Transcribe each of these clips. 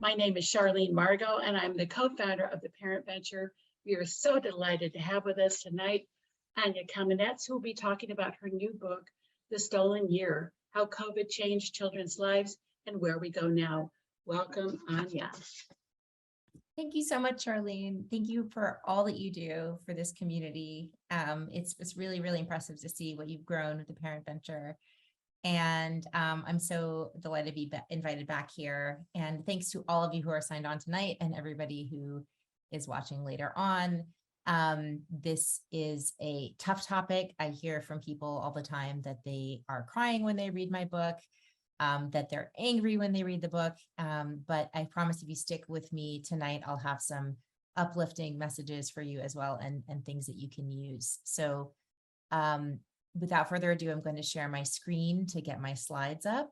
My name is Charlene Margot, and I'm the co-founder of the Parent Venture. We are so delighted to have with us tonight Anya Kamenetz, who will be talking about her new book, The Stolen Year, How COVID Changed Children's Lives and Where We Go Now. Welcome, Anya. Thank you so much, Charlene. Thank you for all that you do for this community. It's really, really impressive to see what you've grown with the Parent Venture. And I'm so delighted to be invited back here. And thanks to all of you who are signed on tonight and everybody who is watching later on. This is a tough topic. I hear from people all the time that they are crying when they read my book, that they're angry when they read the book. But I promise if you stick with me tonight, I'll have some uplifting messages for you as well and things that you can use. So without further ado, I'm going to share my screen to get my slides up,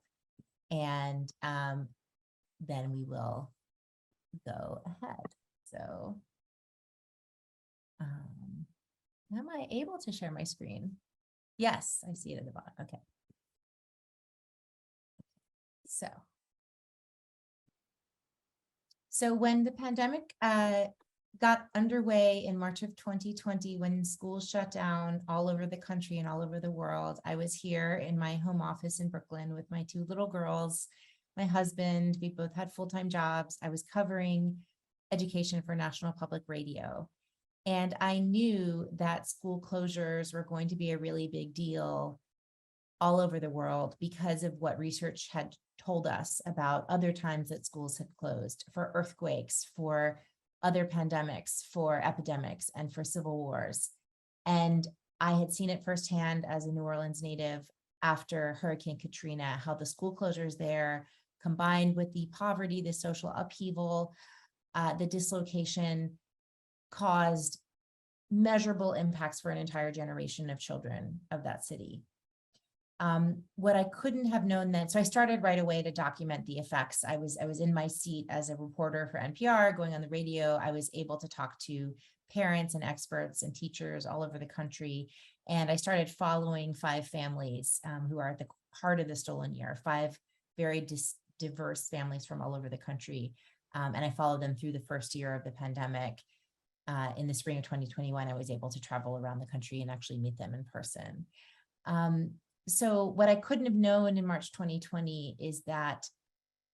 and then we will go ahead. So am I able to share my screen? Yes, I see it at the bottom. Okay. So when the pandemic got underway in March of 2020, when schools shut down all over the country and all over the world, I was here in my home office in Brooklyn with my two little girls, my husband. We both had full-time jobs. I was covering education for National Public Radio. And I knew that school closures were going to be a really big deal all over the world because of what research had told us about other times that schools had closed, for earthquakes, for other pandemics, for epidemics, and for civil wars. And I had seen it firsthand as a New Orleans native after Hurricane Katrina, how the school closures there, combined with the poverty, the social upheaval, the dislocation, caused measurable impacts for an entire generation of children of that city. What I couldn't have known then, so I started right away to document the effects. I was in my seat as a reporter for NPR, going on the radio. I was able to talk to parents and experts and teachers all over the country. And I started following 5 families who are at the heart of the stolen year, 5 very diverse families from all over the country. And I followed them through the first year of the pandemic. In the spring of 2021, I was able to travel around the country and actually meet them in person. So what I couldn't have known in March 2020 is that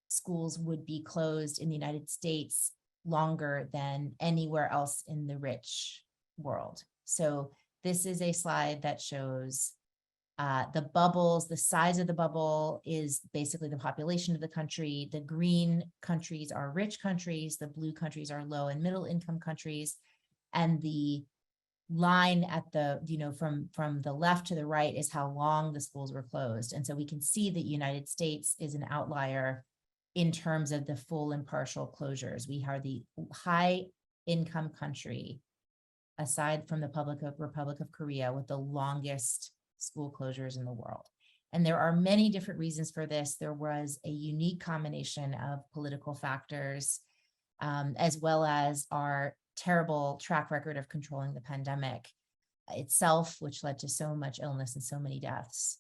schools would be closed in the United States longer than anywhere else in the rich world. So this is a slide that shows the bubbles. The size of the bubble is basically the population of the country. The green countries are rich countries. The blue countries are low and middle income countries. And the line at the, from the left to the right is how long the schools were closed. And so we can see that United States is an outlier in terms of the full and partial closures. We are the high income country, aside from the Republic of Korea, with the longest school closures in the world. And there are many different reasons for this. There was a unique combination of political factors, as well as our terrible track record of controlling the pandemic itself, which led to so much illness and so many deaths.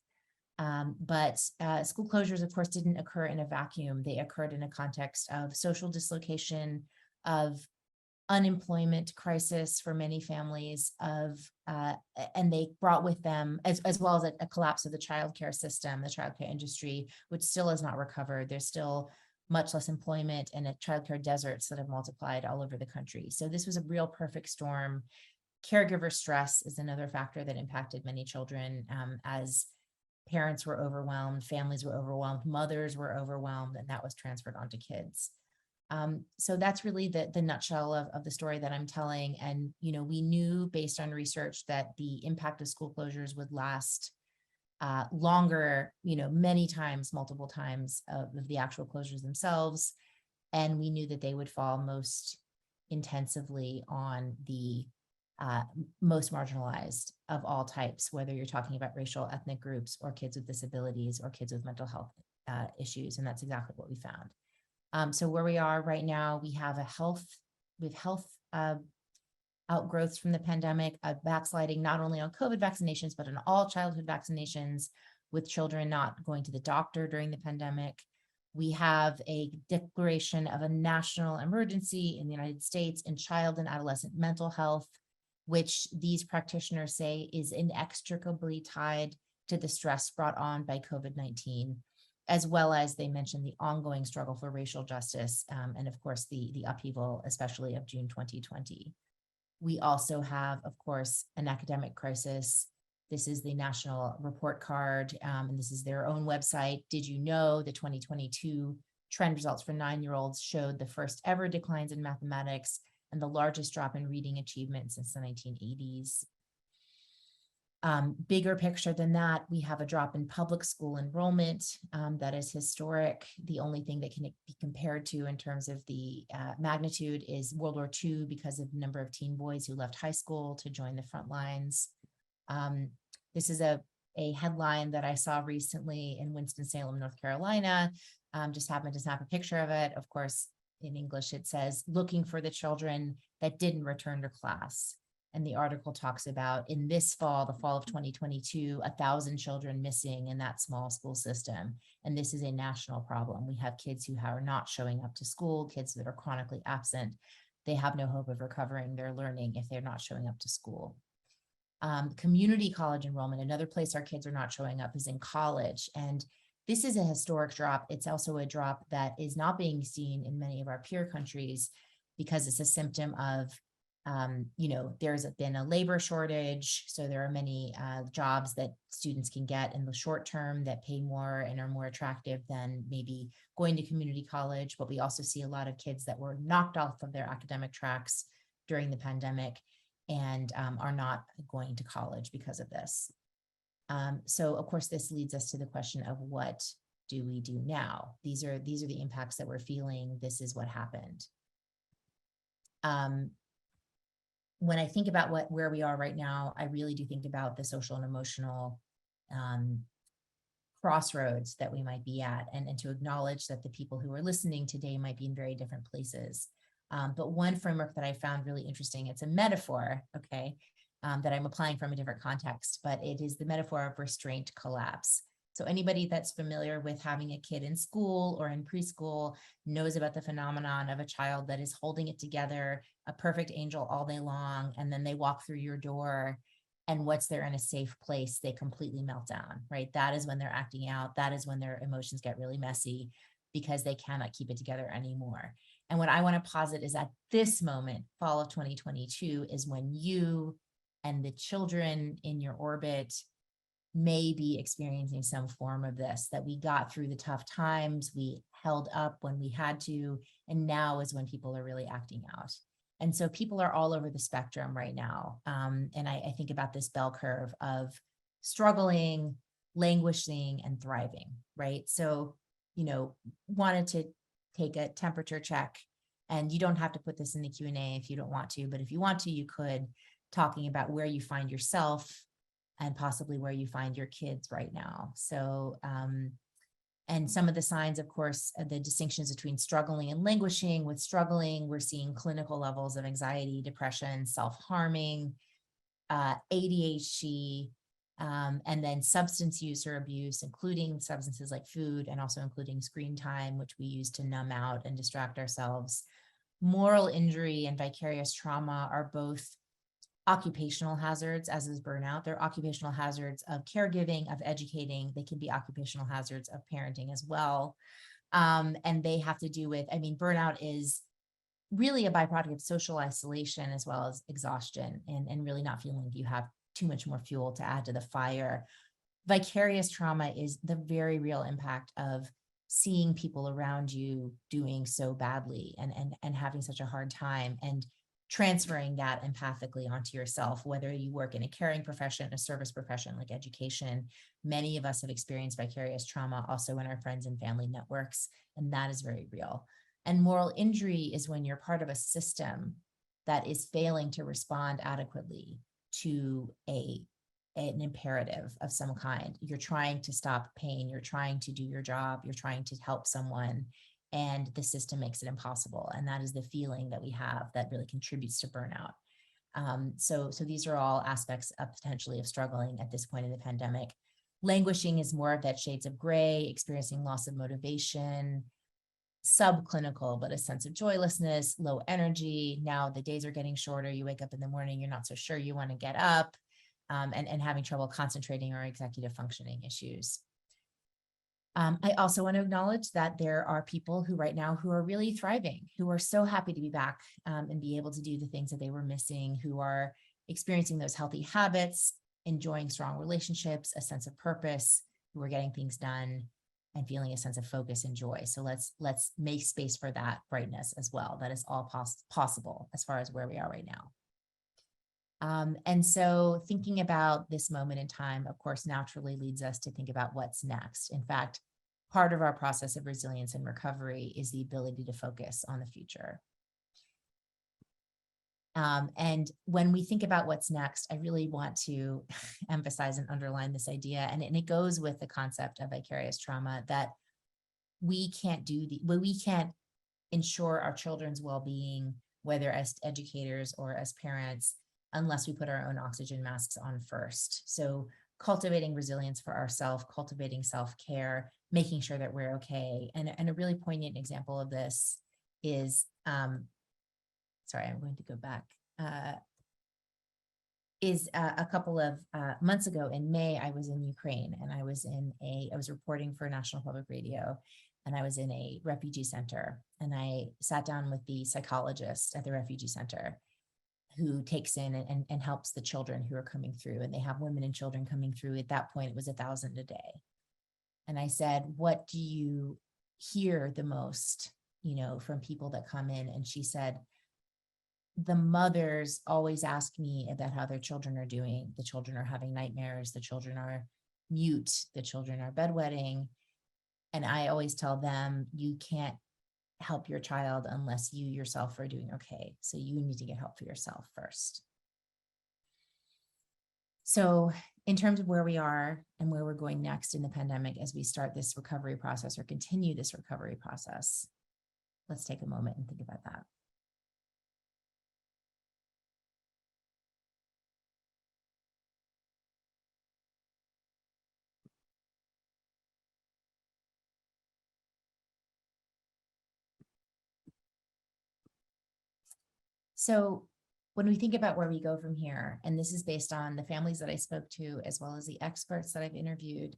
But school closures, of course, didn't occur in a vacuum. They occurred in a context of social dislocation, of unemployment crisis for many families, and they brought with them, as well as a collapse of the childcare system, the childcare industry, which still has not recovered. There's still much less employment and childcare deserts that have multiplied all over the country. So this was a real perfect storm. Caregiver stress is another factor that impacted many children as parents were overwhelmed, families were overwhelmed, mothers were overwhelmed, and that was transferred onto kids. So that's really the nutshell of the story that I'm telling. And, we knew based on research that the impact of school closures would last longer, many times, multiple times of the actual closures themselves. And we knew that they would fall most intensively on the most marginalized of all types, whether you're talking about racial, ethnic groups, or kids with disabilities, or kids with mental health issues. And that's exactly what we found. So where we are right now, we have health outgrowths from the pandemic, backsliding not only on COVID vaccinations, but on all childhood vaccinations, with children not going to the doctor during the pandemic, We have a declaration of a national emergency in the United States in child and adolescent mental health, which these practitioners say is inextricably tied to the stress brought on by COVID-19, as well as they mentioned the ongoing struggle for racial justice, and of course, the upheaval, especially of June 2020. We also have, of course, an academic crisis. This is the national report card, and this is their own website. Did you know the 2022 trend results for 9-year-olds showed the first ever declines in mathematics and the largest drop in reading achievement since the 1980s. Bigger picture than that, we have a drop in public school enrollment that is historic. The only thing that can be compared to in terms of the magnitude is World War II because of the number of teen boys who left high school to join the front lines. This is a headline that I saw recently in Winston-Salem, North Carolina. Just happened to snap a picture of it. Of course, in English, it says, looking for the children that didn't return to class. And the article talks about in this fall, the fall of 2022, 1,000 children missing in that small school system. And this is a national problem. We have kids who are not showing up to school, kids that are chronically absent. They have no hope of recovering their learning if they're not showing up to school. Community college enrollment, another place our kids are not showing up is in college. And this is a historic drop. It's also a drop that is not being seen in many of our peer countries because it's a symptom of there's been a labor shortage. So there are many jobs that students can get in the short term that pay more and are more attractive than maybe going to community college. But we also see a lot of kids that were knocked off of their academic tracks during the pandemic and are not going to college because of this. So of course, this leads us to the question of what do we do now? These are the impacts that we're feeling. This is what happened. When I think about where we are right now, I really do think about the social and emotional crossroads that we might be at, and to acknowledge that the people who are listening today might be in very different places. But one framework that I found really interesting, it's a metaphor, okay, that I'm applying from a different context, but it is the metaphor of restraint collapse. So anybody that's familiar with having a kid in school or in preschool knows about the phenomenon of a child that is holding it together, a perfect angel all day long, and then they walk through your door, and once they're in a safe place, they completely melt down, right? That is when they're acting out. That is when their emotions get really messy because they cannot keep it together anymore. And what I want to posit is at this moment, fall of 2022, is when you and the children in your orbit may be experiencing some form of this, that we got through the tough times, we held up when we had to, and now is when people are really acting out. And so people are all over the spectrum right now. And I think about this bell curve of struggling, languishing, and thriving, right? So, wanted to take a temperature check, and you don't have to put this in the Q&A if you don't want to, but if you want to, you could, talking about where you find yourself and possibly where you find your kids right now. So, and some of the signs, of course, the distinctions between struggling and languishing. With struggling, we're seeing clinical levels of anxiety, depression, self-harming, ADHD, and then substance use or abuse, including substances like food and also including screen time, which we use to numb out and distract ourselves. Moral injury and vicarious trauma are both occupational hazards, as is burnout. They're occupational hazards of caregiving, of educating. They can be occupational hazards of parenting as well. And they have to do with, burnout is really a byproduct of social isolation as well as exhaustion and really not feeling like you have too much more fuel to add to the fire. Vicarious trauma is the very real impact of seeing people around you doing so badly and having such a hard time and transferring that empathically onto yourself, whether you work in a caring profession, a service profession like education. Many of us have experienced vicarious trauma also in our friends and family networks, and that is very real. And moral injury is when you're part of a system that is failing to respond adequately to an imperative of some kind. You're trying to stop pain, you're trying to do your job, you're trying to help someone, and the system makes it impossible. And that is the feeling that we have that really contributes to burnout. So these are all aspects of potentially of struggling at this point in the pandemic. Languishing is more of that shades of gray, experiencing loss of motivation, subclinical, but a sense of joylessness, low energy. Now the days are getting shorter. You wake up in the morning, you're not so sure you want to get up, and having trouble concentrating or executive functioning issues. I also want to acknowledge that there are people who right now who are really thriving, who are so happy to be back and be able to do the things that they were missing, who are experiencing those healthy habits, enjoying strong relationships, a sense of purpose, who are getting things done and feeling a sense of focus and joy. So let's make space for that brightness as well. That is all possible as far as where we are right now. And so thinking about this moment in time, of course, naturally leads us to think about what's next. In fact, part of our process of resilience and recovery is the ability to focus on the future. And when we think about what's next, I really want to emphasize and underline this idea, and it goes with the concept of vicarious trauma, that we can't ensure our children's well-being, whether as educators or as parents, unless we put our own oxygen masks on first. So cultivating resilience for ourselves, cultivating self-care, making sure that we're okay. And a really poignant example of this is, sorry, I'm going to go back, a couple of months ago in May, I was in Ukraine, and I was reporting for National Public Radio, and I was in a refugee center, and I sat down with the psychologist at the refugee center who takes in and helps the children who are coming through, and they have women and children coming through. At that point, it was 1,000 a day. And I said, what do you hear the most, from people that come in? And she said, the mothers always ask me about how their children are doing. The children are having nightmares. The children are mute. The children are bedwetting. And I always tell them, you can't help your child unless you yourself are doing okay. So you need to get help for yourself first. So in terms of where we are and where we're going next in the pandemic, as we start this recovery process or continue this recovery process, let's take a moment and think about that. So when we think about where we go from here, and this is based on the families that I spoke to, as well as the experts that I've interviewed,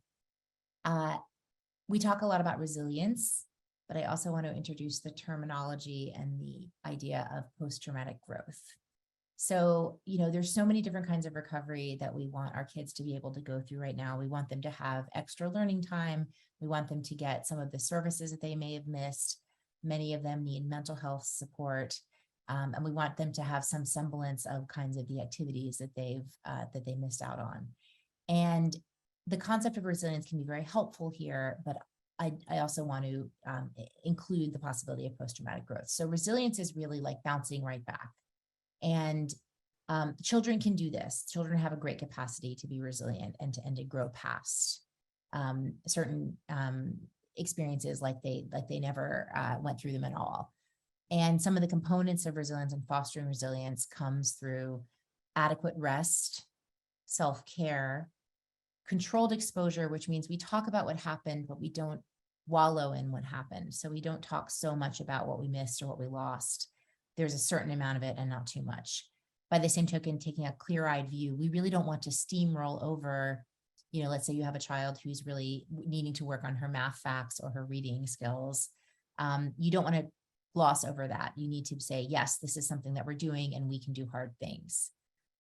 we talk a lot about resilience, but I also want to introduce the terminology and the idea of post-traumatic growth. So, there's so many different kinds of recovery that we want our kids to be able to go through right now. We want them to have extra learning time. We want them to get some of the services that they may have missed. Many of them need mental health support. And we want them to have some semblance of kinds of the activities that they missed out on. And the concept of resilience can be very helpful here, but I also want to include the possibility of post-traumatic growth. So resilience is really like bouncing right back. And children can do this. Children have a great capacity to be resilient and to grow past certain experiences like they never went through them at all. And some of the components of resilience and fostering resilience comes through adequate rest, self-care, controlled exposure, which means we talk about what happened, but we don't wallow in what happened. So we don't talk so much about what we missed or what we lost. There's a certain amount of it and not too much. By the same token, taking a clear-eyed view, we really don't want to steamroll over, let's say you have a child who's really needing to work on her math facts or her reading skills. You don't want to gloss over that. You need to say, yes, this is something that we're doing and we can do hard things.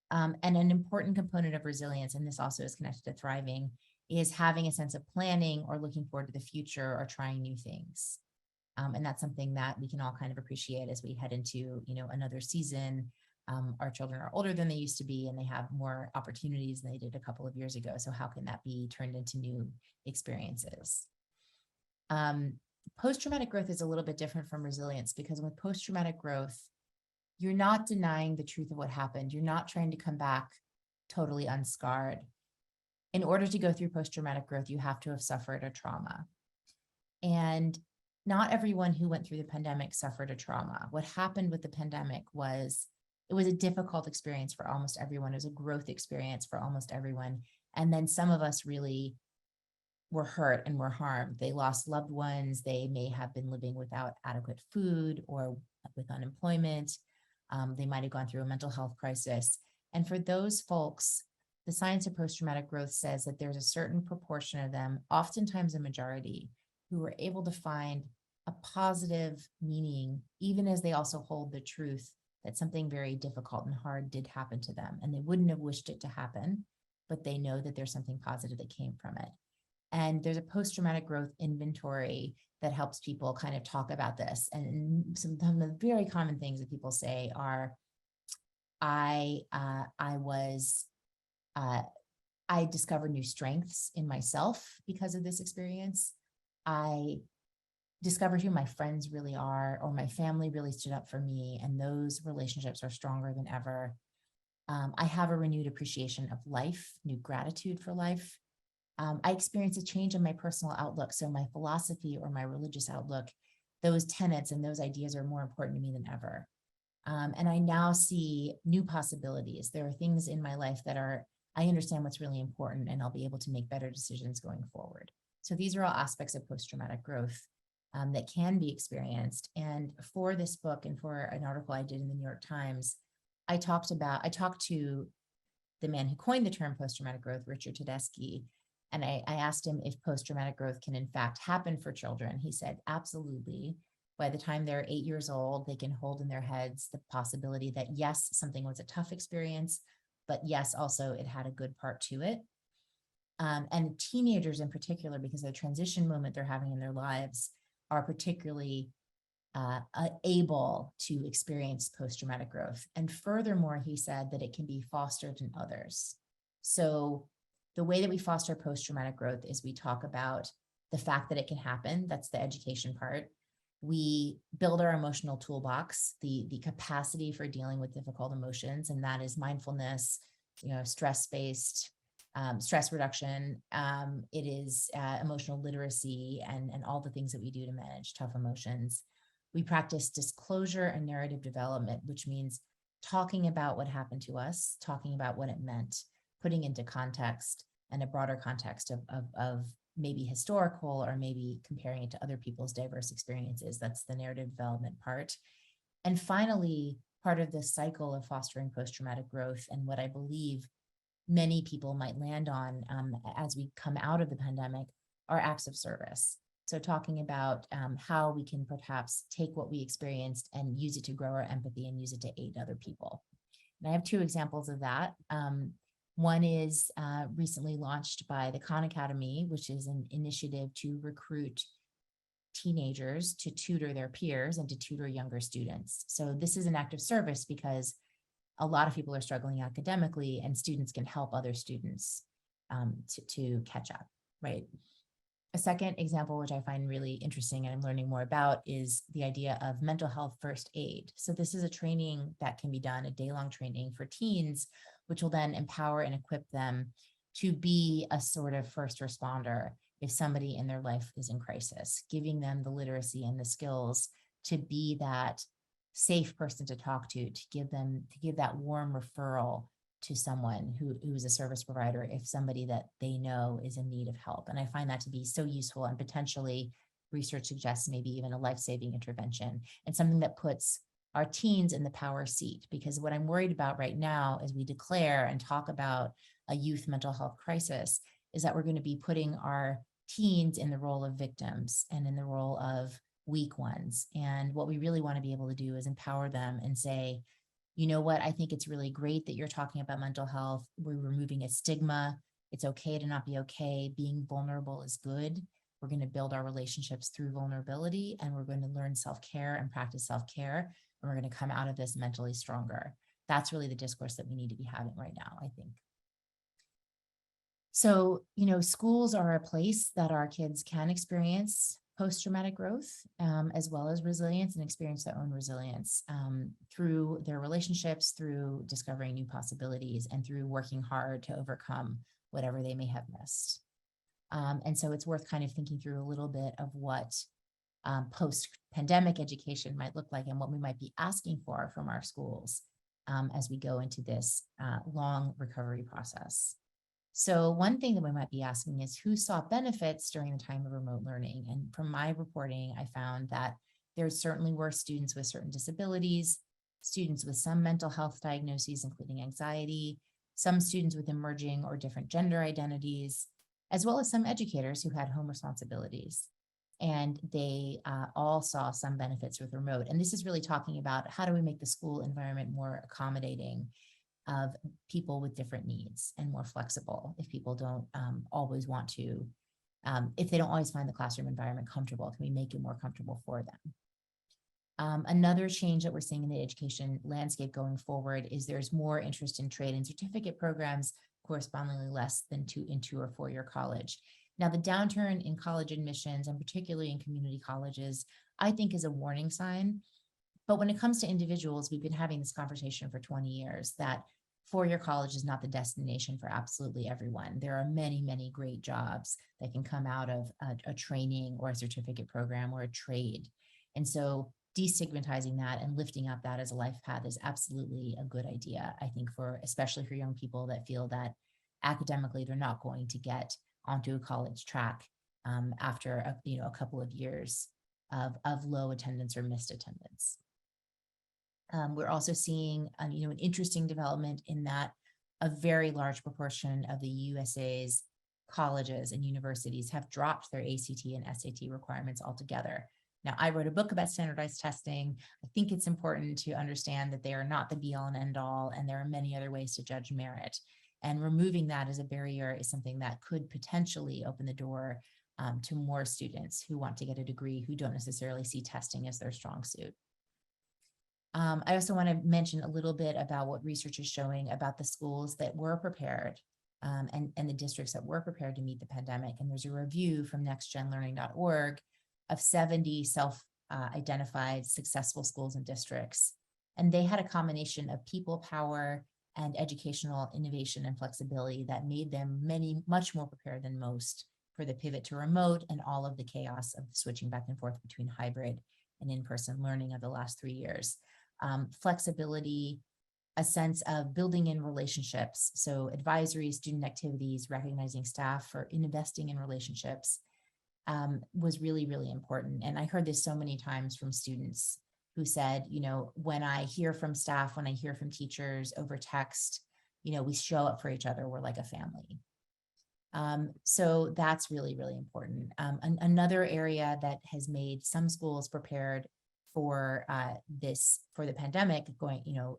And an important component of resilience, and this also is connected to thriving, is having a sense of planning or looking forward to the future or trying new things. And that's something that we can all kind of appreciate as we head into, another season. Our children are older than they used to be, and they have more opportunities than they did a couple of years ago. So how can that be turned into new experiences? Post-traumatic growth is a little bit different from resilience, because with post-traumatic growth, you're not denying the truth of what happened. You're not trying to come back totally unscarred. In order to go through post-traumatic growth, you have to have suffered a trauma. And not everyone who went through the pandemic suffered a trauma. What happened with the pandemic was, it was a difficult experience for almost everyone. It was a growth experience for almost everyone. And then some of us really were hurt and were harmed. They lost loved ones. They may have been living without adequate food or with unemployment. They might have gone through a mental health crisis. And for those folks, the science of post-traumatic growth says that there's a certain proportion of them, oftentimes a majority, who are able to find a positive meaning, even as they also hold the truth that something very difficult and hard did happen to them. And they wouldn't have wished it to happen, but they know that there's something positive that came from it. And there's a post-traumatic growth inventory that helps people kind of talk about this. And some of the very common things that people say are, I discovered new strengths in myself because of this experience. I discovered who my friends really are, or my family really stood up for me, and those relationships are stronger than ever. I have a renewed appreciation of life, new gratitude for life. I experienced a change in my personal outlook. So my philosophy or my religious outlook, those tenets and those ideas are more important to me than ever. And I now see new possibilities. There are things in my life that I understand what's really important, and I'll be able to make better decisions going forward. So these are all aspects of post-traumatic growth that can be experienced. And for this book and for an article I did in the New York Times, I talked to the man who coined the term post-traumatic growth, Richard Tedeschi, and I asked him if post-traumatic growth can in fact happen for children. He said, absolutely. By the time they're 8 years old, they can hold in their heads the possibility that yes, something was a tough experience, but yes, also it had a good part to it. And teenagers in particular, because of the transition moment they're having in their lives, are particularly able to experience post-traumatic growth. And furthermore, he said that it can be fostered in others. So the way that we foster post-traumatic growth is we talk about the fact that it can happen. That's the education part. We build our emotional toolbox, the capacity for dealing with difficult emotions, and that is mindfulness, stress-based, stress reduction. It is emotional literacy and all the things that we do to manage tough emotions. We practice disclosure and narrative development, which means talking about what happened to us, talking about what it meant, putting into context and a broader context of maybe historical or maybe comparing it to other people's diverse experiences. That's the narrative development part. And finally, part of this cycle of fostering post-traumatic growth, and what I believe many people might land on as we come out of the pandemic, are acts of service. So talking about how we can perhaps take what we experienced and use it to grow our empathy and use it to aid other people. And I have two examples of that. One is recently launched by the Khan Academy, which is an initiative to recruit teenagers to tutor their peers and to tutor younger students. So this is an act of service because a lot of people are struggling academically, and students can help other students to catch up, right? A second example, which I find really interesting and I'm learning more about, is the idea of mental health first aid. So this is a training that can be done, a day-long training for teens, which will then empower and equip them to be a sort of first responder if somebody in their life is in crisis, giving them the literacy and the skills to be that safe person to talk to give that warm referral to someone who's a service provider if somebody that they know is in need of help. And I find that to be so useful, and potentially research suggests maybe even a life-saving intervention, and something that puts our teens in the power seat. Because what I'm worried about right now as we declare and talk about a youth mental health crisis is that we're going to be putting our teens in the role of victims and in the role of weak ones. And what we really want to be able to do is empower them and say, you know what, I think it's really great that you're talking about mental health. We're removing a stigma. It's okay to not be okay. Being vulnerable is good. We're going to build our relationships through vulnerability, and we're going to learn self-care and practice self-care. And we're going to come out of this mentally stronger. That's really the discourse that we need to be having right now, I think. So, schools are a place that our kids can experience post-traumatic growth, as well as resilience, and experience their own resilience through their relationships, through discovering new possibilities, and through working hard to overcome whatever they may have missed. And so it's worth kind of thinking through a little bit of what post-pandemic education might look like and what we might be asking for from our schools as we go into this long recovery process. So one thing that we might be asking is who saw benefits during the time of remote learning? And from my reporting, I found that there certainly were students with certain disabilities, students with some mental health diagnoses, including anxiety, some students with emerging or different gender identities, as well as some educators who had home responsibilities. And they all saw some benefits with remote. And this is really talking about how do we make the school environment more accommodating of people with different needs and more flexible if people don't always want to, if they don't always find the classroom environment comfortable, can we make it more comfortable for them? Another change that we're seeing in the education landscape going forward is there's more interest in trade and certificate programs, correspondingly less than in 2 or 4 year college. Now, the downturn in college admissions, and particularly in community colleges, I think is a warning sign. But when it comes to individuals, we've been having this conversation for 20 years that 4 year college is not the destination for absolutely everyone. There are many, many great jobs that can come out of a training or a certificate program or a trade. And so destigmatizing that and lifting up that as a life path is absolutely a good idea, I think, for especially for young people that feel that academically they're not going to get onto a college track after a couple of years of low attendance or missed attendance. We're also seeing an interesting development in that a very large proportion of the USA's colleges and universities have dropped their ACT and SAT requirements altogether. Now, I wrote a book about standardized testing. I think it's important to understand that they are not the be all and end all, and there are many other ways to judge merit. And removing that as a barrier is something that could potentially open the door to more students who want to get a degree who don't necessarily see testing as their strong suit. I also want to mention a little bit about what research is showing about the schools that were prepared and the districts that were prepared to meet the pandemic. And there's a review from nextgenlearning.org of 70 self-identified successful schools and districts. And they had a combination of people power and educational innovation and flexibility that made them much more prepared than most for the pivot to remote and all of the chaos of switching back and forth between hybrid and in-person learning of the last 3 years. Flexibility, a sense of building in relationships. So advisory, student activities, recognizing staff for investing in relationships was really, really important. And I heard this so many times from students who said, when I hear from staff, when I hear from teachers over text, we show up for each other. We're like a family. So that's really, really important. Another area that has made some schools prepared for the pandemic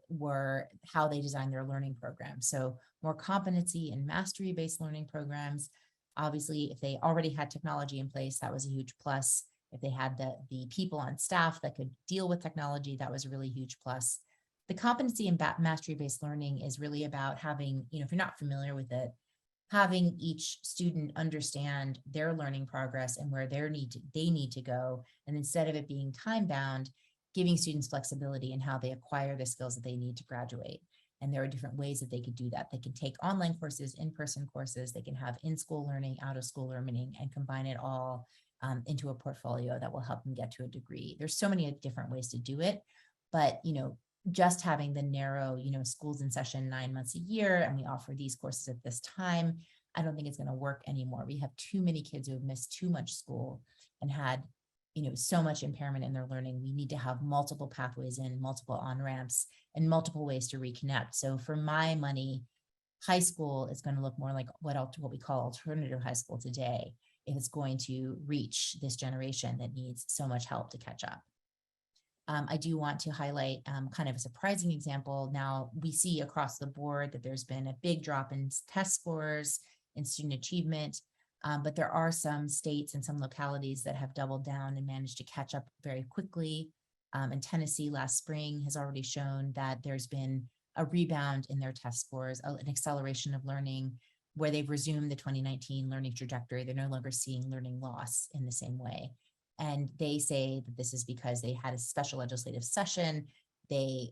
were how they design their learning programs. So more competency and mastery-based learning programs. Obviously, if they already had technology in place, that was a huge plus. If they had the people on staff that could deal with technology, that was a really huge plus. The competency and mastery-based learning is really about having, if you're not familiar with it, having each student understand their learning progress and where they need to go. And instead of it being time bound, giving students flexibility in how they acquire the skills that they need to graduate. And there are different ways that they could do that. They can take online courses, in-person courses, they can have in-school learning, out-of-school learning, and combine it all into a portfolio that will help them get to a degree. There's so many different ways to do it, but just having the narrow, schools in session 9 months a year, and we offer these courses at this time, I don't think it's going to work anymore. We have too many kids who have missed too much school and had, so much impairment in their learning. We need to have multiple pathways in, multiple on-ramps, and multiple ways to reconnect. So for my money, high school is going to look more like what we call alternative high school today, if it's going to reach this generation that needs so much help to catch up. I do want to highlight kind of a surprising example. Now we see across the board that there's been a big drop in test scores and student achievement, but there are some states and some localities that have doubled down and managed to catch up very quickly. And Tennessee last spring has already shown that there's been a rebound in their test scores, an acceleration of learning where they've resumed the 2019 learning trajectory. They're no longer seeing learning loss in the same way. And they say that this is because they had a special legislative session. They,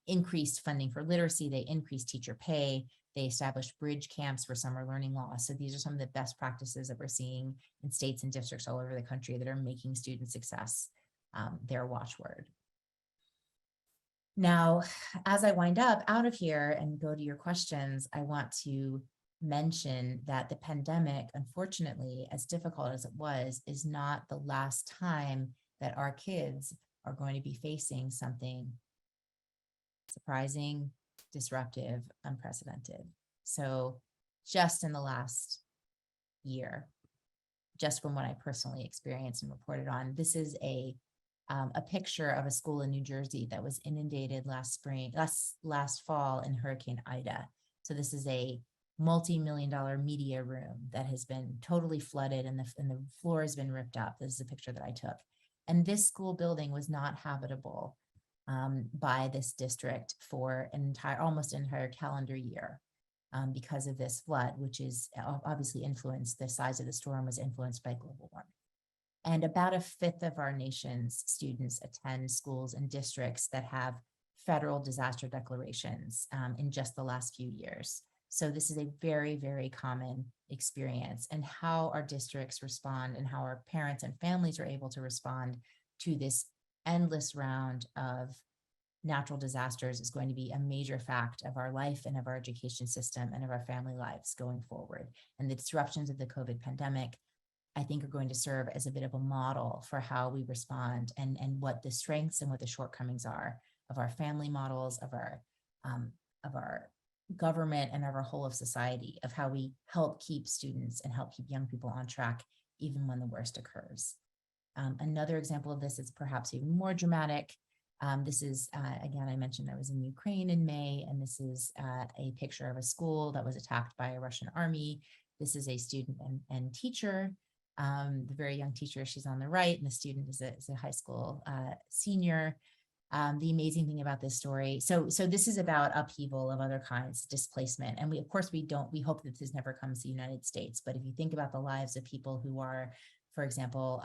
increased funding for literacy. They increased teacher pay. They established bridge camps for summer learning loss. So these are some of the best practices that we're seeing in states and districts all over the country that are making student success their watchword. Now, as I wind up out of here and go to your questions, I want to mention that the pandemic, unfortunately, as difficult as it was, is not the last time that our kids are going to be facing something surprising, disruptive, unprecedented. So just in the last year, just from what I personally experienced and reported on, this is a picture of a school in New Jersey that was inundated last fall in Hurricane Ida. So this is a multi-million-dollar media room that has been totally flooded, and the floor has been ripped up. This is a picture that I took. And this school building was not habitable by this district for almost an entire calendar year because of this flood, which is obviously influenced, the size of the storm was influenced by global warming. And about a fifth of our nation's students attend schools and districts that have federal disaster declarations in just the last few years. So this is a very, very common experience, and how our districts respond and how our parents and families are able to respond to this endless round of natural disasters is going to be a major fact of our life and of our education system and of our family lives going forward. And the disruptions of the COVID pandemic, I think, are going to serve as a bit of a model for how we respond and what the strengths and what the shortcomings are of our family models, of our government, and of our whole of society, of how we help keep students and help keep young people on track even when the worst occurs. Another example of this is perhaps even more dramatic. This is, again, I mentioned I was in Ukraine in May, and this is a picture of a school that was attacked by a Russian army. This is a student and teacher, the very young teacher, she's on the right, and the student is a high school senior. The amazing thing about this story, so this is about upheaval of other kinds, displacement. And we, of course, we hope that this never comes to the United States, but if you think about the lives of people who are, for example,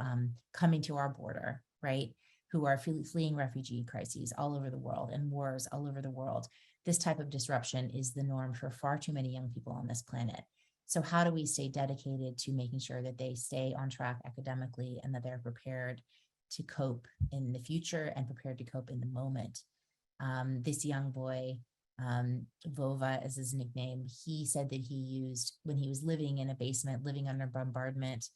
coming to our border, right, who are fleeing refugee crises all over the world and wars all over the world, this type of disruption is the norm for far too many young people on this planet. So how do we stay dedicated to making sure that they stay on track academically and that they're prepared to cope in the future and prepared to cope in the moment? This young boy, Vova is his nickname, he said that he used, when he was living in a basement, living under bombardment,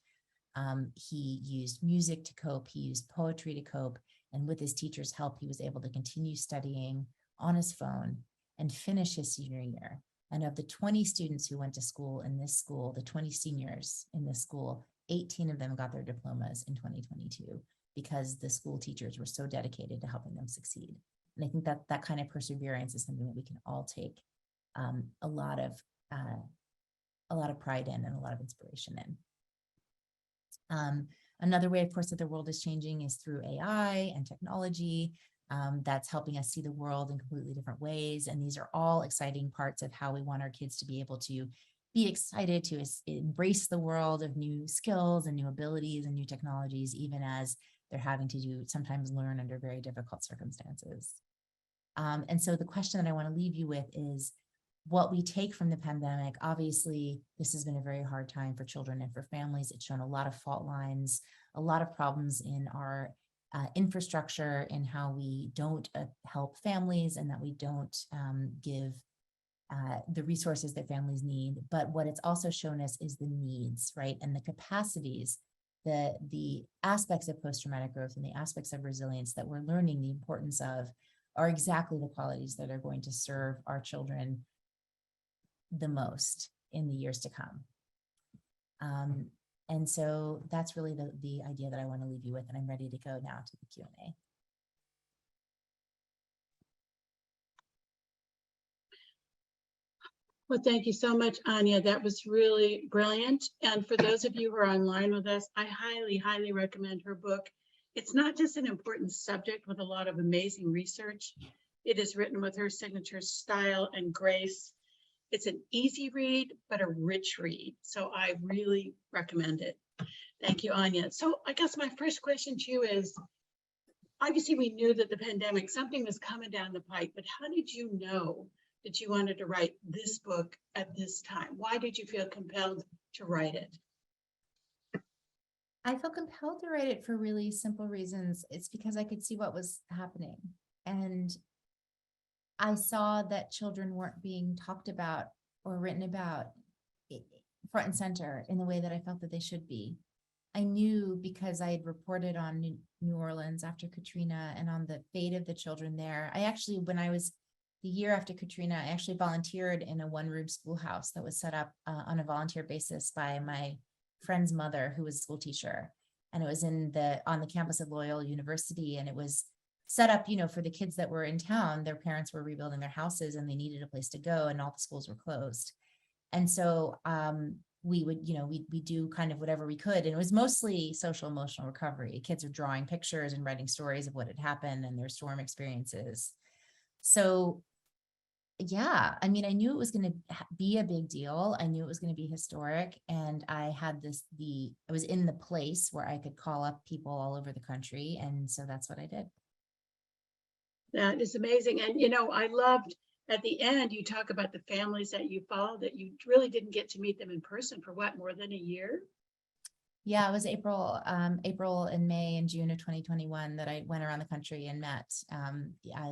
he used music to cope, he used poetry to cope, and with his teacher's help, he was able to continue studying on his phone and finish his senior year. And of the 20 students who went to school in this school, the 20 seniors in this school, 18 of them got their diplomas in 2022 because the school teachers were so dedicated to helping them succeed. And I think that that kind of perseverance is something that we can all take a lot of pride in and a lot of inspiration in. Another way, of course, that the world is changing is through AI and technology. That's helping us see the world in completely different ways. And these are all exciting parts of how we want our kids to be able to be excited to embrace the world of new skills and new abilities and new technologies, even as they're having to sometimes learn under very difficult circumstances. And so the question that I want to leave you with is what we take from the pandemic. Obviously, this has been a very hard time for children and for families. It's shown a lot of fault lines, a lot of problems in our infrastructure, in how we don't help families and that we don't give the resources that families need. But what it's also shown us is the needs, right? And the capacities, the aspects of post-traumatic growth and the aspects of resilience that we're learning the importance of are exactly the qualities that are going to serve our children the most in the years to come. And so that's really the idea that I want to leave you with, and I'm ready to go now to the Q&A. Well, thank you so much, Anya. That was really brilliant. And for those of you who are online with us, I highly, highly recommend her book. It's not just an important subject with a lot of amazing research. It is written with her signature style and grace. It's an easy read, but a rich read. So I really recommend it. Thank you, Anya. So I guess my first question to you is, obviously we knew that the pandemic, something was coming down the pike, but how did you know that you wanted to write this book at this time? Why did you feel compelled to write it? I felt compelled to write it for really simple reasons. It's because I could see what was happening. And I saw that children weren't being talked about or written about front and center in the way that I felt that they should be. I knew because I had reported on New Orleans after Katrina and on the fate of the children there. I actually, when I was the year after Katrina, I actually volunteered in a one-room schoolhouse that was set up on a volunteer basis by my friend's mother, who was a school teacher. And it was on the campus of Loyola University. And it was set up, for the kids that were in town. Their parents were rebuilding their houses and they needed a place to go, and all the schools were closed. And so we would, we do kind of whatever we could. And it was mostly social emotional recovery. Kids are drawing pictures and writing stories of what had happened and their storm experiences. So yeah, I mean, I knew it was going to be a big deal. I knew it was going to be historic. And I had I was in the place where I could call up people all over the country. And so that's what I did. That is amazing. And, I loved at the end, you talk about the families that you followed, that you really didn't get to meet them in person for more than a year? Yeah, it was April and May and June of 2021 that I went around the country and met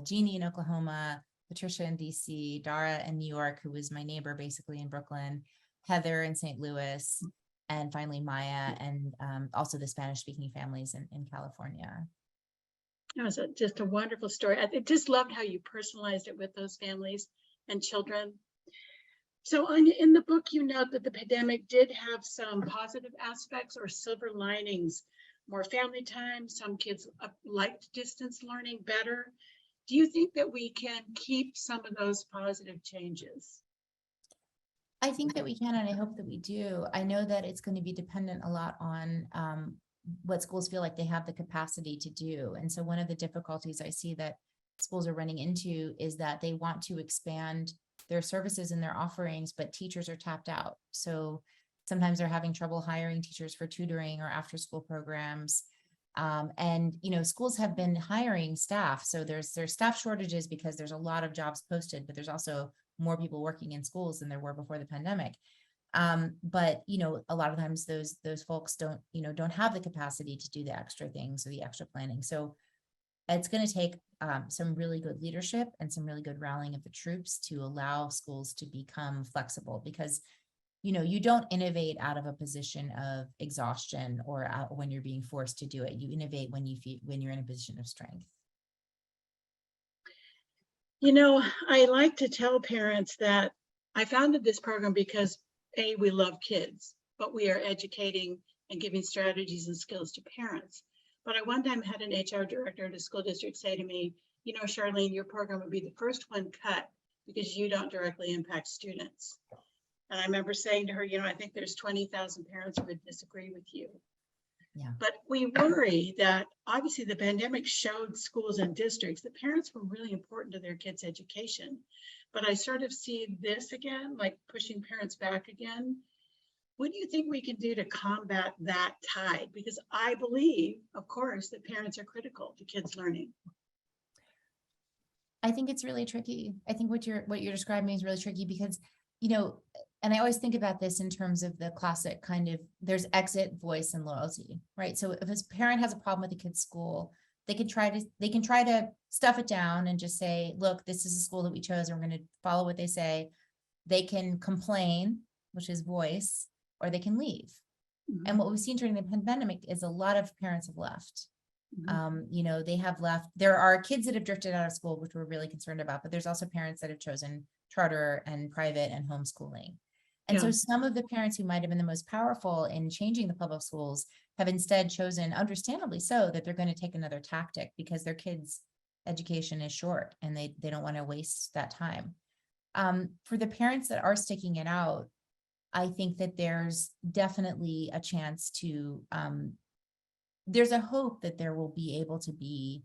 Jeannie in Oklahoma, Patricia in DC, Dara in New York, who was my neighbor basically in Brooklyn, Heather in St. Louis, and finally Maya, and also the Spanish speaking families in California. It was just a wonderful story. I just loved how you personalized it with those families and children. So in the book, you note that the pandemic did have some positive aspects or silver linings, more family time. Some kids liked distance learning better. Do you think that we can keep some of those positive changes? I think that we can, and I hope that we do. I know that it's going to be dependent a lot on what schools feel like they have the capacity to do. And so one of the difficulties I see that schools are running into is that they want to expand their services and their offerings, but teachers are tapped out. So sometimes they're having trouble hiring teachers for tutoring or after school programs. And schools have been hiring staff. So there's staff shortages because there's a lot of jobs posted, but there's also more people working in schools than there were before the pandemic. But a lot of times those folks don't have the capacity to do the extra things or the extra planning. So it's going to take some really good leadership and some really good rallying of the troops to allow schools to become flexible, because you don't innovate out of a position of exhaustion or when you're being forced to do it. You innovate when you're in a position of strength. I like to tell parents that I founded this program because we love kids, but we are educating and giving strategies and skills to parents. But I one time had an HR director at a school district say to me, Charlene, your program would be the first one cut because you don't directly impact students. And I remember saying to her, I think there's 20,000 parents who would disagree with you. Yeah. But we worry that obviously the pandemic showed schools and districts that parents were really important to their kids' education. But I sort of see this again, like pushing parents back again. What do you think we can do to combat that tide? Because I believe, of course, that parents are critical to kids' learning. I think it's really tricky. I think what you're describing is really tricky because, and I always think about this in terms of the classic kind of, there's exit, voice, and loyalty, right? So if a parent has a problem with a kid's school, they can try to stuff it down and just say, look, this is a school that we chose and we're going to follow what they say. They can complain, which is voice, or they can leave. Mm-hmm. And what we've seen during the pandemic is a lot of parents have left. Mm-hmm. They have left. There are kids that have drifted out of school, which we're really concerned about, but there's also parents that have chosen charter and private and homeschooling. And so some of the parents who might have been the most powerful in changing the public schools have instead chosen, understandably so, that they're going to take another tactic because their kids' education is short and they don't want to waste that time. For the parents that are sticking it out, I think that there's definitely a chance to, there's a hope that there will be able to be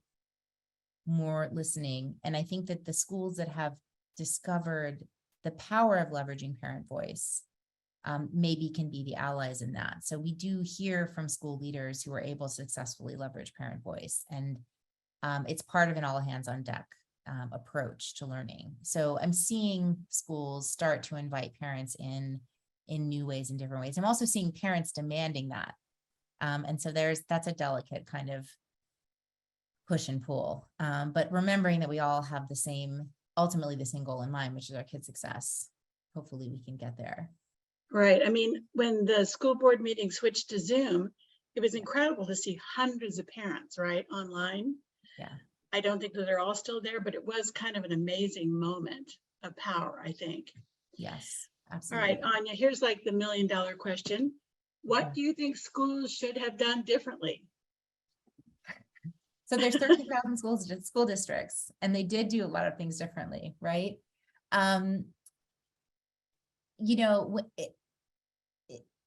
more listening. And I think that the schools that have discovered the power of leveraging parent voice maybe can be the allies in that. So we do hear from school leaders who are able to successfully leverage parent voice. And it's part of an all hands on deck approach to learning. So I'm seeing schools start to invite parents in new ways, in different ways. I'm also seeing parents demanding that. And so that's a delicate kind of push and pull. But remembering that we all have ultimately the same goal in mind, which is our kids' success. Hopefully we can get there. Right. I mean, when the school board meeting switched to Zoom, it was incredible to see hundreds of parents, right, online. Yeah. I don't think that they're all still there, but it was kind of an amazing moment of power, I think. Yes, All right, absolutely. Anya, here's like the $1,000,000 question. What Mhm. do you think schools should have done differently? So there's 13,000 school districts, and they did do a lot of things differently, right? Um,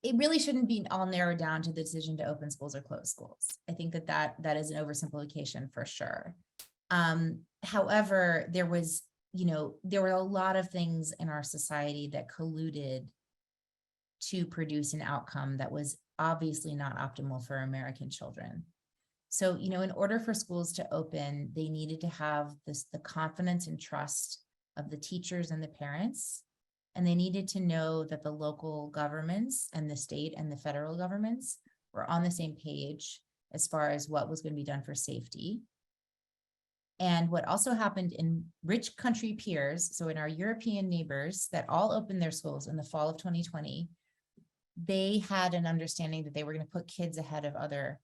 it really shouldn't be all narrowed down to the decision to open schools or close schools. I think that is an oversimplification for sure. However, there were a lot of things in our society that colluded to produce an outcome that was obviously not optimal for American children. So, in order for schools to open, they needed to have the confidence and trust of the teachers and the parents. And they needed to know that the local governments and the state and the federal governments were on the same page as far as what was going to be done for safety. And what also happened in rich country peers, so in our European neighbors that all opened their schools in the fall of 2020, they had an understanding that they were going to put kids ahead of other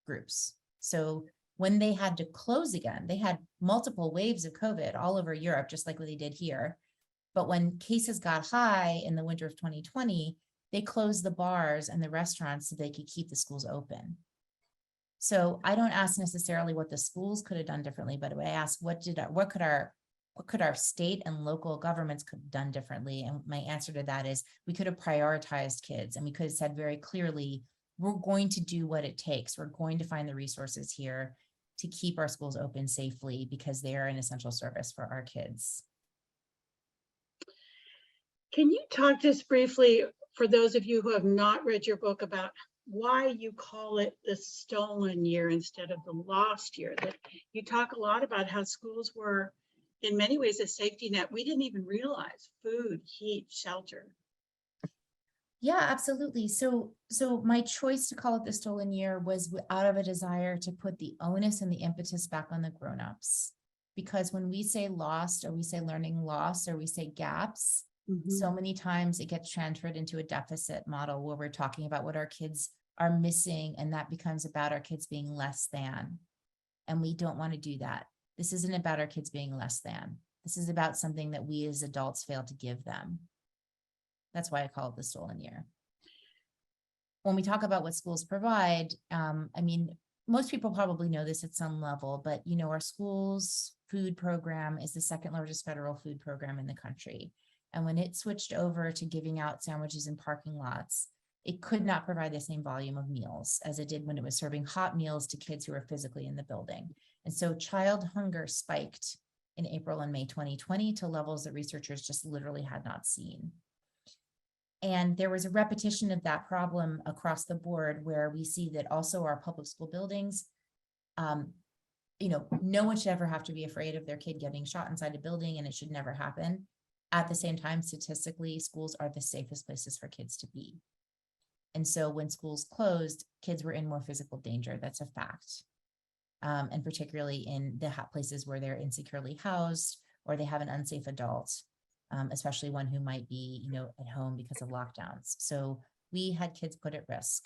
groups. So when they had to close again, they had multiple waves of COVID all over Europe, just like what they did here. But when cases got high in the winter of 2020, they closed the bars and the restaurants so they could keep the schools open. So I don't ask necessarily what the schools could have done differently, but I ask what could our state and local governments could have done differently? And my answer to that is we could have prioritized kids, and we could have said very clearly, we're going to do what it takes. We're going to find the resources here to keep our schools open safely because they are an essential service for our kids. Can you talk just briefly, for those of you who have not read your book, about why you call it the stolen year instead of the lost year? That you talk a lot about how schools were, in many ways, a safety net. We didn't even realize food, heat, shelter. Yeah, absolutely. So my choice to call it the stolen year was out of a desire to put the onus and the impetus back on the grownups. Because when we say lost, or we say learning loss, or we say gaps, so many times it gets transferred into a deficit model where we're talking about what our kids are missing, and that becomes about our kids being less than. And we don't want to do that. This isn't about our kids being less than. This is about something that we as adults fail to give them. That's why I call it the stolen year. When we talk about what schools provide, most people probably know this at some level, but our schools food program is the second largest federal food program in the country. And when it switched over to giving out sandwiches in parking lots, it could not provide the same volume of meals as it did when it was serving hot meals to kids who were physically in the building. And so child hunger spiked in April and May 2020 to levels that researchers just literally had not seen. And there was a repetition of that problem across the board, where we see that also our public school buildings, no one should ever have to be afraid of their kid getting shot inside a building, and it should never happen. At the same time, statistically, schools are the safest places for kids to be. And so when schools closed, kids were in more physical danger. That's a fact. And particularly in the places where they're insecurely housed, or they have an unsafe adult. Especially one who might be, at home because of lockdowns. So we had kids put at risk.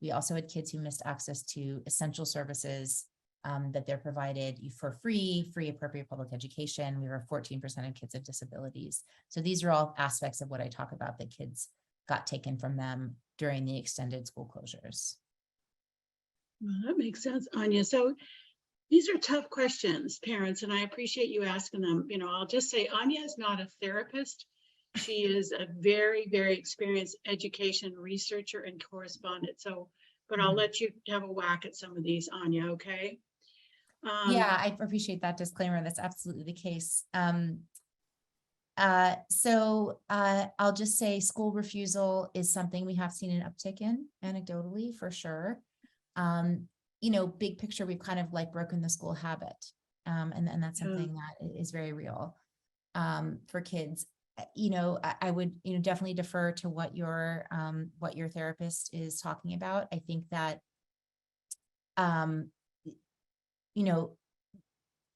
We also had kids who missed access to essential services that they're provided for free appropriate public education. We were 14% of kids with disabilities. So these are all aspects of what I talk about that kids got taken from them during the extended school closures. Well, that makes sense, Anya. So these are tough questions, parents, and I appreciate you asking them. I'll just say Anya is not a therapist. She is a very, very experienced education researcher and correspondent. But I'll let you have a whack at some of these, Anya, okay? Yeah, I appreciate that disclaimer. That's absolutely the case. I'll just say school refusal is something we have seen an uptick in, anecdotally, for sure. Big picture, we've kind of broken the school habit. And that's something that is very real for kids. I would, definitely defer to what your therapist is talking about. I think that,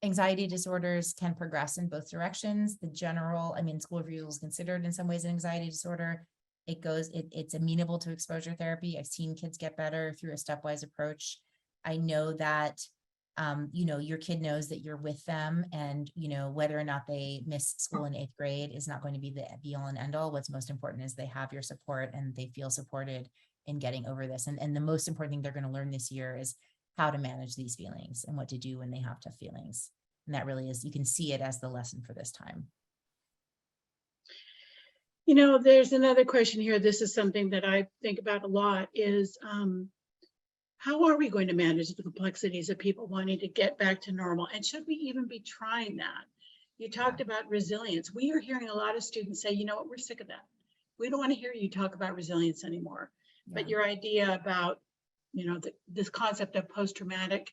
anxiety disorders can progress in both directions. The general, school refusal is considered in some ways an anxiety disorder. It's amenable to exposure therapy. I've seen kids get better through a stepwise approach. I know that, your kid knows that you're with them, and, whether or not they miss school in 8th grade is not going to be the be all and end all. What's most important is they have your support and they feel supported in getting over this. And the most important thing they're going to learn this year is how to manage these feelings and what to do when they have tough feelings. And that really is, you can see it as the lesson for this time. There's another question here. This is something that I think about a lot is, how are we going to manage the complexities of people wanting to get back to normal? And should we even be trying that? You talked about resilience. We are hearing a lot of students say, you know what, we're sick of that. We don't want to hear you talk about resilience anymore. Yeah. But your idea about, this concept of post-traumatic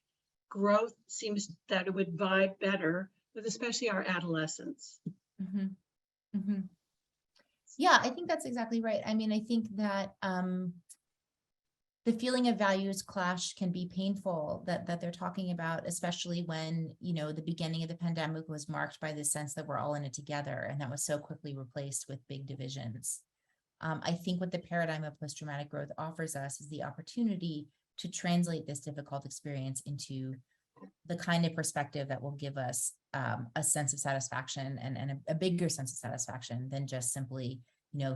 growth seems that it would vibe better with especially our adolescents. Mm-hmm. Mm-hmm. Yeah, I think that's exactly right. I mean, I think that the feeling of values clash can be painful that they're talking about, especially when, the beginning of the pandemic was marked by this sense that we're all in it together, and that was so quickly replaced with big divisions. I think what the paradigm of post-traumatic growth offers us is the opportunity to translate this difficult experience into the kind of perspective that will give us a sense of satisfaction and a bigger sense of satisfaction than just simply,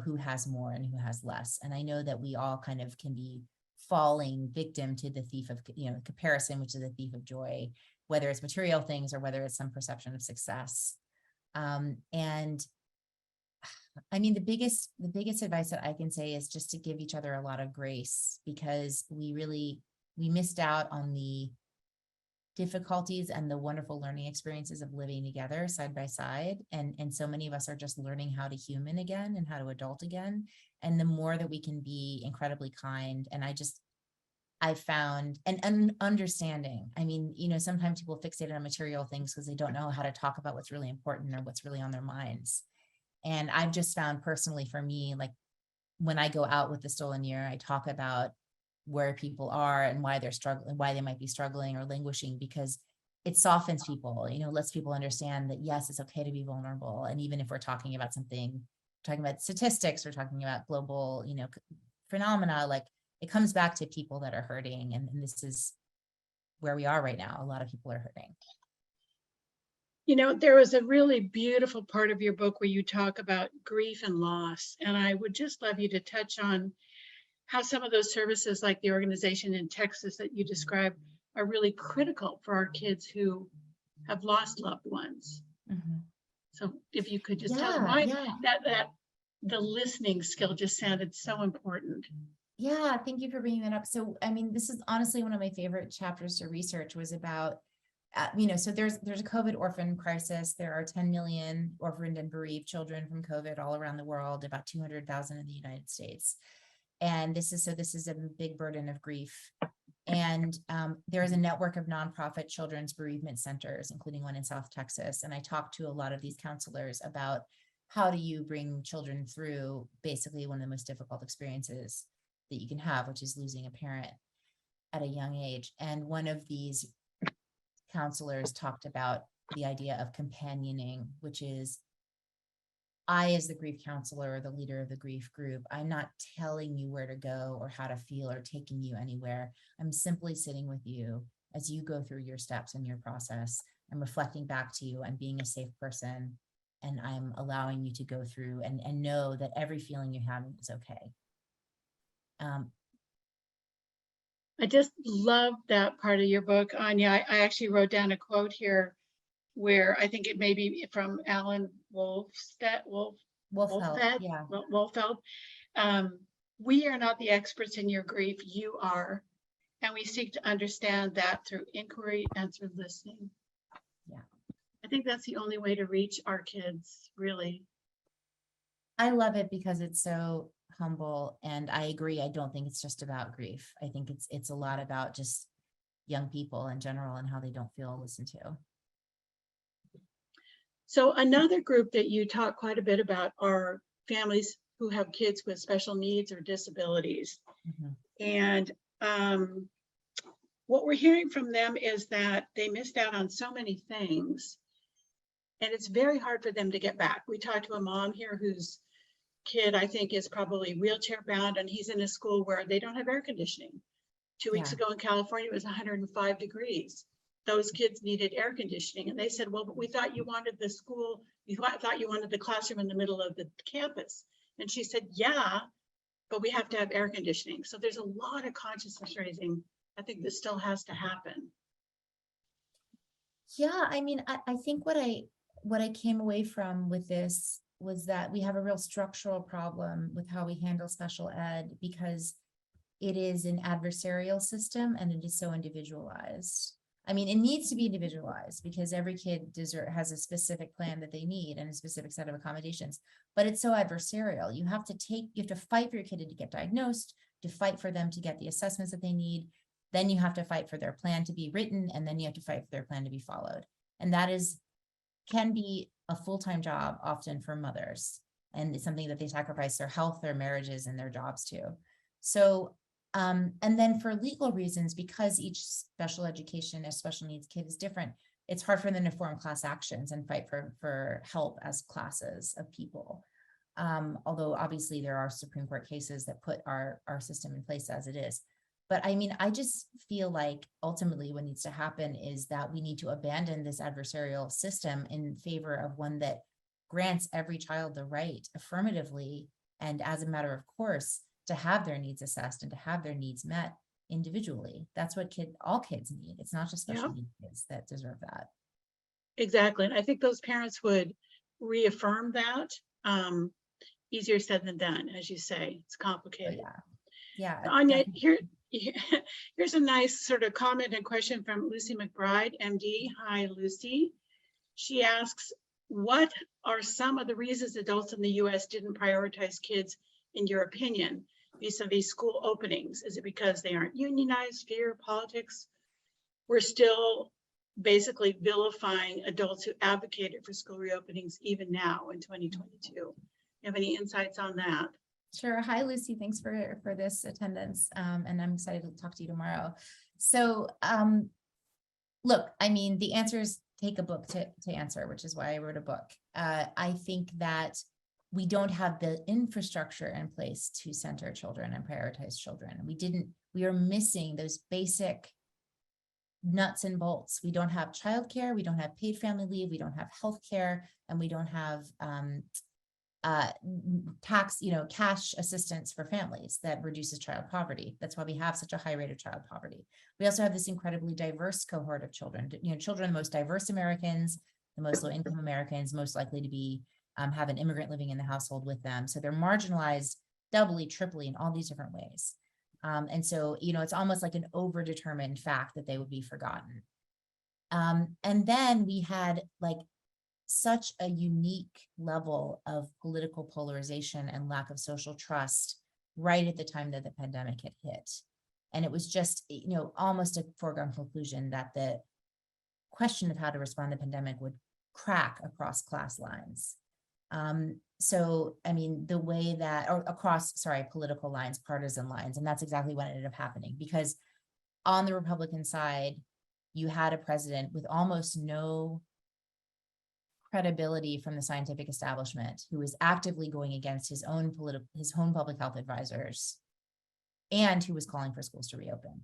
who has more and who has less. And I know that we all kind of can be falling victim to the thief of, comparison, which is the thief of joy, whether it's material things or whether it's some perception of success. And I mean, the biggest advice that I can say is just to give each other a lot of grace, because we missed out on the difficulties and the wonderful learning experiences of living together side by side. And so many of us are just learning how to human again and how to adult again. And the more that we can be incredibly kind, and I found an understanding. I mean, sometimes people fixate on material things because they don't know how to talk about what's really important or what's really on their minds. And I've just found personally for me, like when I go out with the stolen year, I talk about where people are and why they're struggling, why they might be struggling or languishing, because it softens people, lets people understand that, yes, it's okay to be vulnerable. And even if we're talking about statistics, we're talking about global, phenomena, like it comes back to people that are hurting. And this is where we are right now. A lot of people are hurting. There was a really beautiful part of your book where you talk about grief and loss. And I would just love you to touch on how some of those services, like the organization in Texas that you described, are really critical for our kids who have lost loved ones. Mm-hmm. So if you could just tell them why that the listening skill just sounded so important. Yeah, thank you for bringing that up. So, I mean, this is honestly one of my favorite chapters to research, was about, so there's a COVID orphan crisis. There are 10 million orphaned and bereaved children from COVID all around the world, about 200,000 in the United States. And this is a big burden of grief. And there is a network of nonprofit children's bereavement centers, including one in South Texas. And I talked to a lot of these counselors about how do you bring children through basically one of the most difficult experiences that you can have, which is losing a parent at a young age. And one of these counselors talked about the idea of companioning, which is, I, as the grief counselor or the leader of the grief group, I'm not telling you where to go or how to feel or taking you anywhere. I'm simply sitting with you as you go through your steps in your process. I'm reflecting back to you. I'm being a safe person, and I'm allowing you to go through and know that every feeling you have is okay. I just love that part of your book, Anya. I actually wrote down a quote here where I think it may be from Alan Wolfeld. Yeah. Wolfeld. We are not the experts in your grief, you are. And we seek to understand that through inquiry and through listening. Yeah. I think that's the only way to reach our kids, really. I love it because it's so humble, and I agree. I don't think it's just about grief. I think it's a lot about just young people in general and how they don't feel listened to. So another group that you talk quite a bit about are families who have kids with special needs or disabilities. Mm-hmm. And what we're hearing from them is that they missed out on so many things, and it's very hard for them to get back. We talked to a mom here whose kid, I think, is probably wheelchair bound, and he's in a school where they don't have air conditioning. 2 weeks Yeah. ago in California, it was 105 degrees. Those kids needed air conditioning. And they said, well, but we thought you wanted the school, thought you wanted the classroom in the middle of the campus. And she said, yeah, but we have to have air conditioning. So there's a lot of consciousness raising. I think this still has to happen. Yeah, I mean, I think what I came away from with this was that we have a real structural problem with how we handle special ed, because it is an adversarial system and it is so individualized. I mean, it needs to be individualized because every kid has a specific plan that they need and a specific set of accommodations, but it's so adversarial. You have to fight for your kid to get diagnosed, to fight for them to get the assessments that they need. Then you have to fight for their plan to be written, and then you have to fight for their plan to be followed. And that can be a full-time job often for mothers. And it's something that they sacrifice their health, their marriages, and their jobs to. So, and then for legal reasons, because each special education or special needs kid is different, it's hard for them to form class actions and fight for help as classes of people. Although obviously there are Supreme Court cases that put our system in place as it is. But I mean, I just feel like ultimately what needs to happen is that we need to abandon this adversarial system in favor of one that grants every child the right affirmatively and as a matter of course to have their needs assessed and to have their needs met individually. That's what all kids need. It's not just special needs kids that deserve that. Exactly. And I think those parents would reaffirm that. Easier said than done, as you say. It's complicated. Oh, yeah. Anya, here's a nice sort of comment and question from Lucy McBride, MD. Hi, Lucy. She asks, what are some of the reasons adults in the US didn't prioritize kids, in your opinion, vis-a-vis school openings? Is it because they aren't unionized, fear, politics? We're still basically vilifying adults who advocated for school reopenings even now in 2022. You have any insights on that? Sure. Hi, Lucy. Thanks for this attendance. And I'm excited to talk to you tomorrow. So look, I mean, the answers take a book to answer, which is why I wrote a book. I think that we don't have the infrastructure in place to center children and prioritize children. We are missing those basic nuts and bolts. We don't have childcare, we don't have paid family leave, we don't have healthcare, and we don't have cash assistance for families that reduces child poverty. That's why we have such a high rate of child poverty. We also have this incredibly diverse cohort of children. Children, the most diverse Americans, the most low-income Americans, most likely to be have an immigrant living in the household with them. So they're marginalized doubly, triply in all these different ways. And so, it's almost like an overdetermined fact that they would be forgotten. And then we had such a unique level of political polarization and lack of social trust right at the time that the pandemic had hit. And it was just, almost a foregone conclusion that the question of how to respond to the pandemic would crack across class lines. So, I mean, the way that, or across, political lines, partisan lines, and that's exactly what ended up happening, because on the Republican side, you had a president with almost no credibility from the scientific establishment who was actively going against his own public health advisors and who was calling for schools to reopen,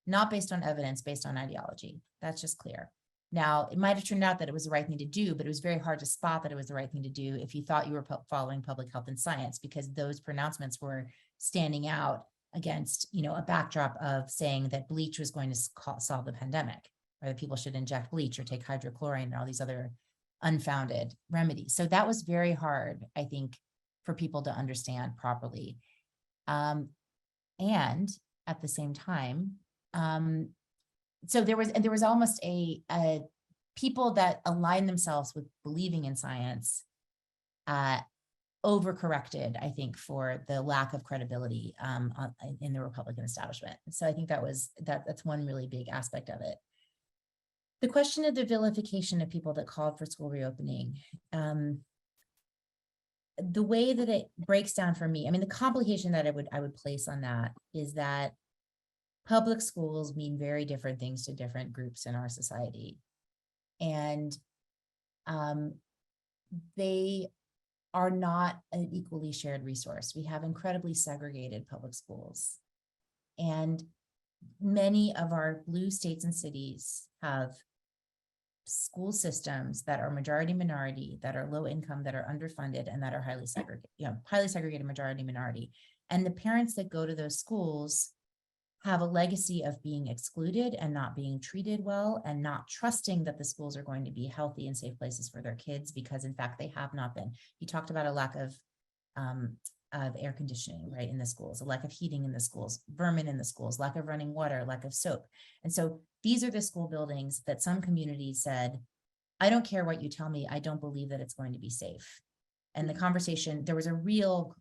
not based on evidence, based on ideology. That's just clear. Now, it might have turned out that it was the right thing to do, but it was very hard to spot that it was the right thing to do if you thought you were following public health and science, because those pronouncements were standing out against, a backdrop of saying that bleach was going to solve the pandemic, or that people should inject bleach or take hydrochlorine and all these other unfounded remedies. So that was very hard, I think, for people to understand properly. And at the same time, so there was almost a people that align themselves with believing in science overcorrected, I think, for the lack of credibility in the Republican establishment. So I think that's one really big aspect of it. The question of the vilification of people that called for school reopening, the way that it breaks down for me, I mean, the complication that I would place on that is that public schools mean very different things to different groups in our society. And they are not an equally shared resource. We have incredibly segregated public schools. And many of our blue states and cities have school systems that are majority minority, that are low income, that are underfunded, and that are highly segregated majority minority. And the parents that go to those schools have a legacy of being excluded and not being treated well and not trusting that the schools are going to be healthy and safe places for their kids, because in fact, they have not been. You talked about a lack of air conditioning, right, in the schools, a lack of heating in the schools, vermin in the schools, lack of running water, lack of soap. And so these are the school buildings that some communities said, I don't care what you tell me, I don't believe that it's going to be safe. And the conversation, there was a real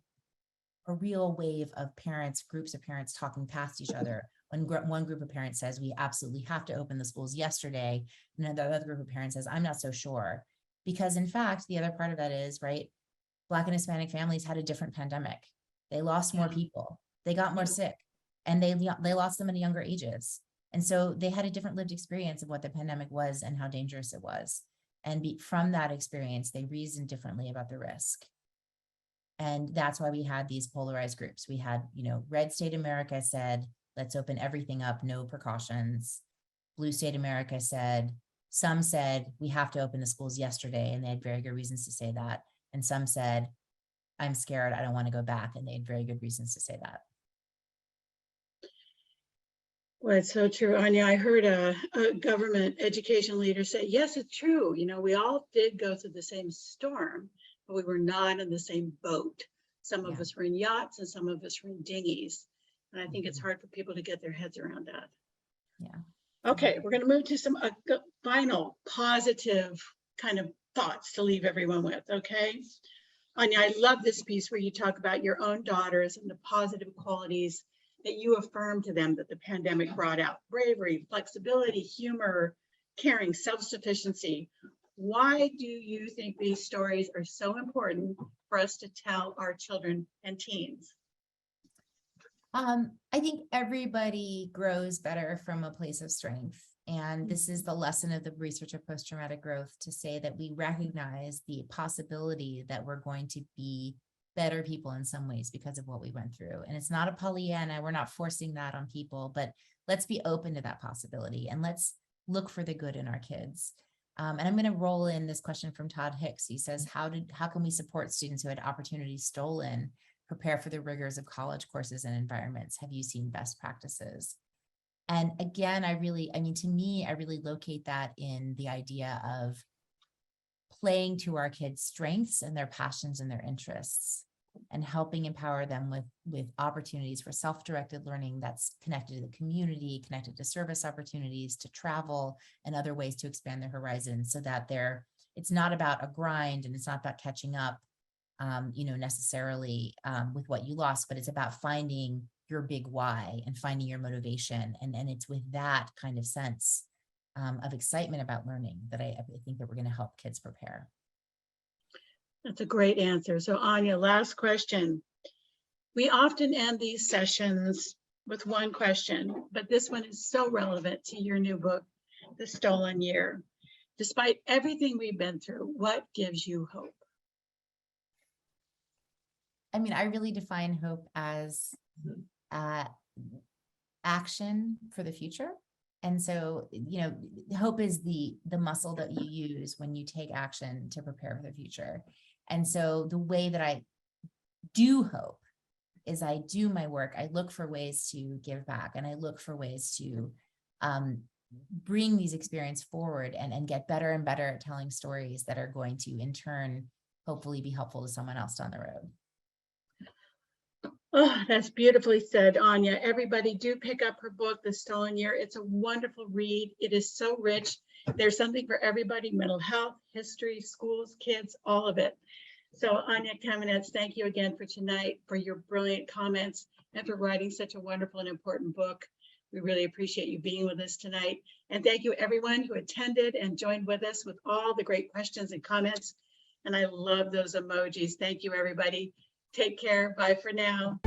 wave of parents, groups of parents talking past each other. When one group of parents says, we absolutely have to open the schools yesterday, and the other group of parents says, I'm not so sure. Because in fact, the other part of that is, right, Black and Hispanic families had a different pandemic. They lost more people, they got more sick, and they lost them at younger ages. And so they had a different lived experience of what the pandemic was and how dangerous it was. And from that experience, they reasoned differently about the risk. And that's why we had these polarized groups. We had, red state America said, let's open everything up, no precautions. Blue state America said, some said, we have to open the schools yesterday, and they had very good reasons to say that. And some said, I'm scared, I don't want to go back, and they had very good reasons to say that. Well, it's so true, Anya. I heard a government education leader say, yes, it's true. We all did go through the same storm, but we were not in the same boat. Some of us were in yachts and some of us were in dinghies. And I think it's hard for people to get their heads around that. Yeah. Okay, we're going to move to some final positive kind of thoughts to leave everyone with, okay? Anya, I love this piece where you talk about your own daughters and the positive qualities that you affirm to them that the pandemic brought out: bravery, flexibility, humor, caring, self-sufficiency. Why do you think these stories are so important for us to tell our children and teens? I think everybody grows better from a place of strength. And this is the lesson of the research of post-traumatic growth, to say that we recognize the possibility that we're going to be better people in some ways because of what we went through. And it's not a Pollyanna, we're not forcing that on people, but let's be open to that possibility and let's look for the good in our kids. And I'm going to roll in this question from Todd Hicks. He says, how can we support students who had opportunities stolen prepare for the rigors of college courses and environments? Have you seen best practices? And again, to me, I really locate that in the idea of playing to our kids' strengths and their passions and their interests, and helping empower them with opportunities for self-directed learning that's connected to the community, connected to service opportunities, to travel, and other ways to expand their horizons, so that it's not about a grind and it's not about catching up, necessarily with what you lost, but it's about finding your big why and finding your motivation. And it's with that kind of sense of excitement about learning that I think that we're going to help kids prepare. That's a great answer. So Anya, last question. We often end these sessions with one question, but this one is so relevant to your new book, The Stolen Year. Despite everything we've been through, what gives you hope? I really define hope as action for the future. And so, hope is the muscle that you use when you take action to prepare for the future. And so the way that I do hope is I do my work. I look for ways to give back, and I look for ways to bring these experiences forward and get better and better at telling stories that are going to, in turn, hopefully be helpful to someone else down the road. Oh, that's beautifully said, Anya. Everybody do pick up her book, The Stolen Year. It's a wonderful read. It is so rich. There's something for everybody: mental health, history, schools, kids, all of it. So Anya Kamenetz, thank you again for tonight, for your brilliant comments, and for writing such a wonderful and important book. We really appreciate you being with us tonight. And thank you everyone who attended and joined with us with all the great questions and comments. And I love those emojis. Thank you, everybody. Take care. Bye for now.